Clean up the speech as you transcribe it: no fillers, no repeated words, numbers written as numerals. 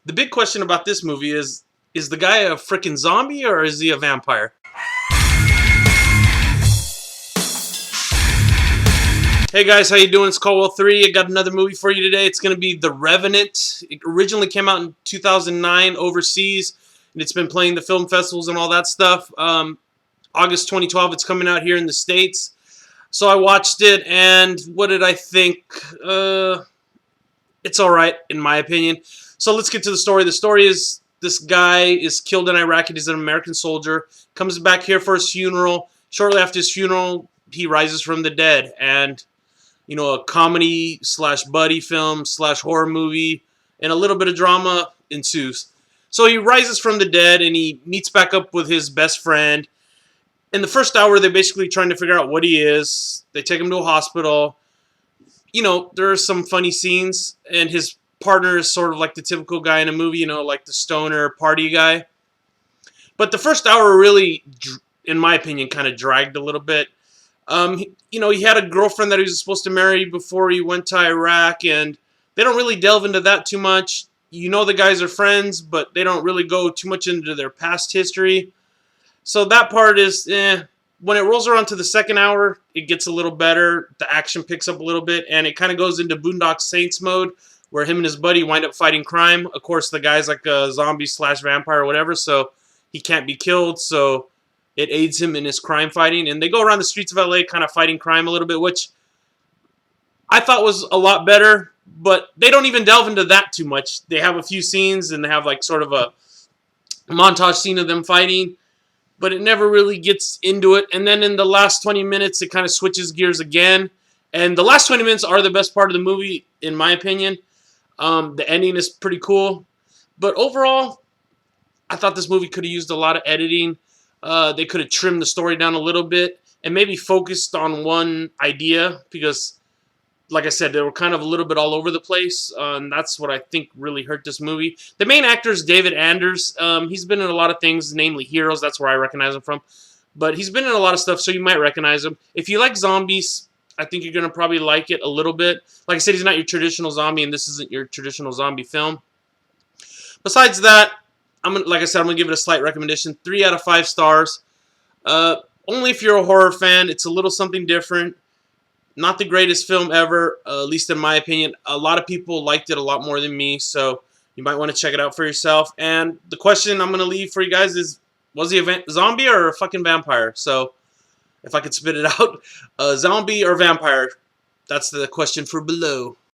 The big question about this movie is the guy a freaking zombie or is he a vampire? Hey guys, how you doing? It's Caldwell 3. I got another movie for you today. It's going to be The Revenant. It originally came out in 2009 overseas, and it's been playing the film festivals and all that stuff. August 2012, it's coming out here in the States. So I watched it, and what did I think? It's alright, in my opinion. So let's get to the story. The story is this guy is killed in Iraq. He's an American soldier. Comes back here for his funeral. Shortly after his funeral, he rises from the dead. And you know, a comedy slash buddy film slash horror movie and a little bit of drama ensues. So he rises from the dead and he meets back up with his best friend. In the first hour, they're basically trying to figure out what he is. They take him to a hospital. You know, there are some funny scenes, and his partner is sort of like the typical guy in a movie, you know, like the stoner party guy. But the first hour really, in my opinion, kind of dragged a little bit. You know, he had a girlfriend that he was supposed to marry before he went to Iraq, and they don't really delve into that too much. You know the guys are friends, but they don't really go too much into their past history. So that part is, when it rolls around to the second hour, it gets a little better. The action picks up a little bit, and it kind of goes into Boondock Saints mode, where him and his buddy wind up fighting crime. Of course, the guy's like a zombie slash vampire or whatever, so he can't be killed, so it aids him in his crime fighting. And they go around the streets of LA kind of fighting crime a little bit, which I thought was a lot better. But they don't even delve into that too much. They have a few scenes and they have like sort of a montage scene of them fighting. But it never really gets into it. And then in the last 20 minutes, it kind of switches gears again. And the last 20 minutes are the best part of the movie, in my opinion. The ending is pretty cool. But overall, I thought this movie could have used a lot of editing. They could have trimmed the story down a little bit and maybe focused on one idea because, like I said, they were kind of a little bit all over the place. And that's what I think really hurt this movie. The main actor is David Anders. He's been in a lot of things, namely Heroes. That's where I recognize him from. But he's been in a lot of stuff, so you might recognize him. If you like zombies, I think you're going to probably like it a little bit. Like I said, he's not your traditional zombie, and this isn't your traditional zombie film. Besides that, like I said, I'm going to give it a slight recommendation. 3 out of 5 stars. Only if you're a horror fan. It's a little something different. Not the greatest film ever, at least in my opinion. A lot of people liked it a lot more than me, so you might want to check it out for yourself. And the question I'm going to leave for you guys is, was he a zombie or a fucking vampire? So, if I could spit it out, a zombie or vampire? That's the question for below.